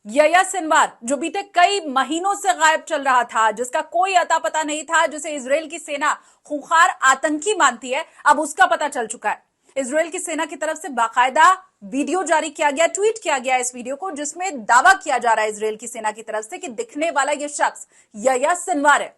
यह्या Sinwar जो बीते कई महीनों से गायब चल रहा था, जिसका कोई अता पता नहीं था, जिसे इजराइल की सेना खूंखार आतंकी मानती है, अब उसका पता चल चुका है। इजराइल की सेना की तरफ से बाकायदा वीडियो जारी किया गया, ट्वीट किया गया इस वीडियो को, जिसमें दावा किया जा रहा है इजराइल की सेना की तरफ से कि दिखने वाला यह शख्स यह्या सिनवार है।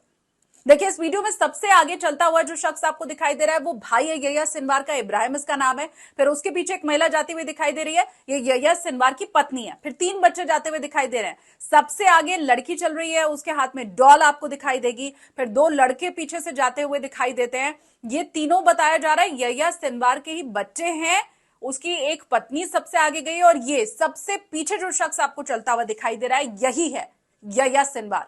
देखिए, इस वीडियो में सबसे आगे चलता हुआ जो शख्स आपको दिखाई दे रहा है वो भाई है यह्या सिनवार का, इब्राहिम इसका नाम है। फिर उसके पीछे एक महिला जाती हुई दिखाई दे रही है, ये यह्या सिनवार की पत्नी है। फिर 3 बच्चे जाते हुए दिखाई दे रहे हैं। सबसे आगे लड़की चल रही है, उसके हाथ में डॉल आपको दिखाई देगी। फिर 2 लड़के पीछे से जाते हुए दिखाई देते हैं। ये तीनों बताया जा रहा है यह्या सिनवार के ही बच्चे हैं। उसकी एक पत्नी सबसे आगे गई और ये सबसे पीछे जो शख्स आपको चलता हुआ दिखाई दे रहा है यही है यह्या सिनवार।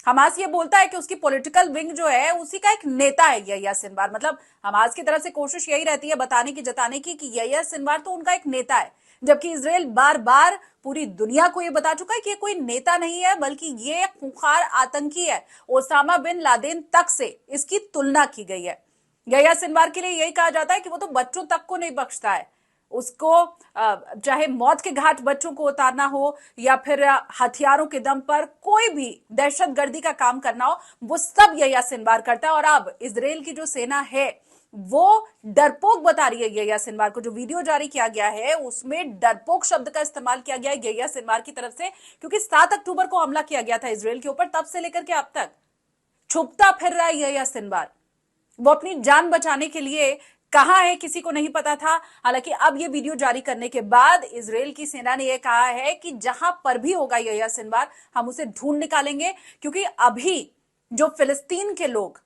हमास ये बोलता है कि उसकी पॉलिटिकल विंग जो है उसी का एक नेता है यह्या सिनवार। मतलब हमास की तरफ से कोशिश यही रहती है बताने की, जताने की कि यह्या सिनवार तो उनका एक नेता है, जबकि इजराइल बार बार पूरी दुनिया को ये बता चुका है कि ये कोई नेता नहीं है, बल्कि ये खूंखार आतंकी है। ओसामा बिन लादेन तक से इसकी तुलना की गई है। यह्या सिनवार के लिए यही कहा जाता है कि वो तो बच्चों तक को नहीं बख्शता है। उसको चाहे मौत के घाट बच्चों को उतारना हो या फिर हथियारों के दम पर कोई भी दहशतगर्दी का काम करना हो, वो सब यह्या सिनवार करता है। और अब इजराइल की जो सेना है वो डरपोक बता रही है यह्या सिनवार को। जो वीडियो जारी किया गया है उसमें डरपोक शब्द का इस्तेमाल किया गया है यह्या सिनवार की तरफ से, क्योंकि 7 अक्टूबर को हमला किया गया था इजराइल के ऊपर, तब से लेकर के अब तक छुपता फिर रहा है यह्या सिनवार। वो अपनी जान बचाने के लिए कहां है किसी को नहीं पता था। हालांकि अब ये वीडियो जारी करने के बाद इजराइल की सेना ने यह कहा है कि जहां पर भी होगा यह्या सिनवार हम उसे ढूंढ निकालेंगे, क्योंकि अभी जो फिलिस्तीन के लोग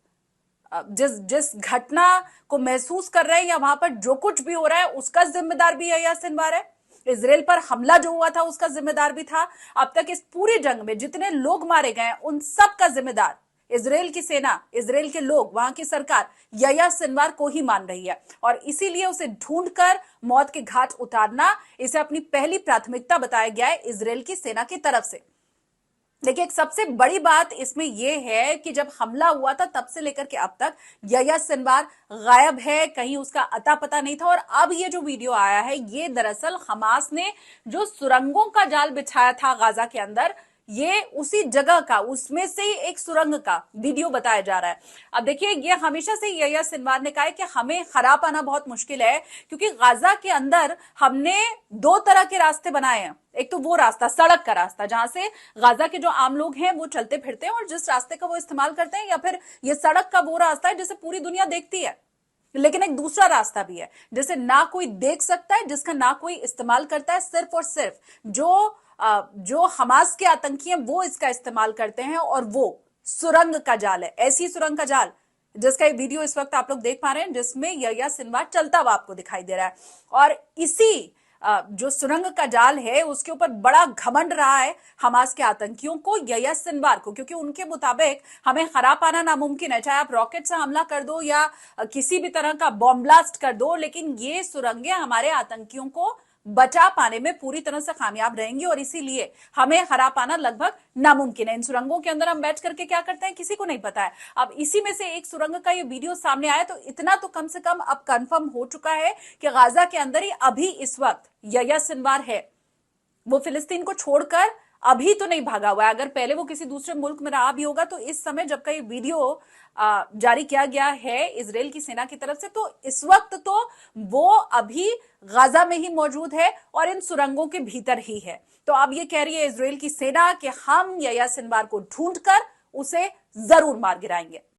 जिस जिस घटना को महसूस कर रहे हैं या वहां पर जो कुछ भी हो रहा है उसका जिम्मेदार भी यह्या सिनवार है। इजराइल पर हमला जो हुआ था उसका जिम्मेदार भी था। अब तक इस पूरे जंग में जितने लोग मारे गए उन सब का जिम्मेदार इजराइल की सेना, इजराइल के लोग, वहां की सरकार यह्या सिनवार को ही मान रही है। और इसीलिए उसे ढूंढकर मौत के घाट उतारना इसे अपनी पहली प्राथमिकता बताया गया है इजराइल की सेना की तरफ से। देखिए, एक सबसे बड़ी बात इसमें यह है कि जब हमला हुआ था तब से लेकर के अब तक यह्या सिनवार गायब है, कहीं उसका अता पता नहीं था। और अब ये जो वीडियो आया है ये दरअसल हमास ने जो सुरंगों का जाल बिछाया था गाजा के अंदर, ये उसी जगह का, उसमें से ही एक सुरंग का वीडियो बताया जा रहा है। अब देखिए, ये हमेशा से यह्या सिनवार ने कहा है कि हमें खरा पाना बहुत मुश्किल है, क्योंकि गाजा के अंदर हमने 2 तरह के रास्ते बनाए हैं। एक तो वो रास्ता, सड़क का रास्ता, जहां से गाजा के जो आम लोग हैं वो चलते फिरते हैं और जिस रास्ते का वो इस्तेमाल करते हैं, या फिर ये सड़क का वो रास्ता है जिसे पूरी दुनिया देखती है। लेकिन एक दूसरा रास्ता भी है जिसे ना कोई देख सकता है, जिसका ना कोई इस्तेमाल करता है, सिर्फ और सिर्फ जो हमास के आतंकी हैं वो इसका इस्तेमाल करते हैं, और वो सुरंग का जाल है। ऐसी सुरंग का जाल जिसका वीडियो इस वक्त आप लोग देख पा रहे हैं, जिसमें यह्या सिनवार चलता हुआ आपको दिखाई दे रहा है। और इसी जो सुरंग का जाल है उसके ऊपर बड़ा घमंड रहा है हमास के आतंकियों को, यह्या सिनवार को, क्योंकि उनके मुताबिक हमें हरा पाना नामुमकिन है। चाहे आप रॉकेट से हमला कर दो या किसी भी तरह का बॉम्ब ब्लास्ट कर दो, लेकिन ये सुरंगें हमारे आतंकियों को बचा पाने में पूरी तरह से कामयाब रहेंगी, और इसीलिए हमें हरा पाना लगभग नामुमकिन है। इन सुरंगों के अंदर हम बैठ करके क्या करते हैं किसी को नहीं पता है। अब इसी में से एक सुरंग का ये वीडियो सामने आया तो इतना तो कम से कम अब कंफर्म हो चुका है कि गाजा के अंदर ही अभी इस वक्त यह्या सिनवार है। वो फिलिस्तीन को छोड़कर अभी तो नहीं भागा हुआ है। अगर पहले वो किसी दूसरे मुल्क में रहा भी होगा तो इस समय जब का ये वीडियो जारी किया गया है इजराइल की सेना की तरफ से, तो इस वक्त तो वो अभी गाजा में ही मौजूद है और इन सुरंगों के भीतर ही है। तो अब ये कह रही है इजराइल की सेना कि हम यह्या सिनवार को ढूंढकर उसे जरूर मार गिराएंगे।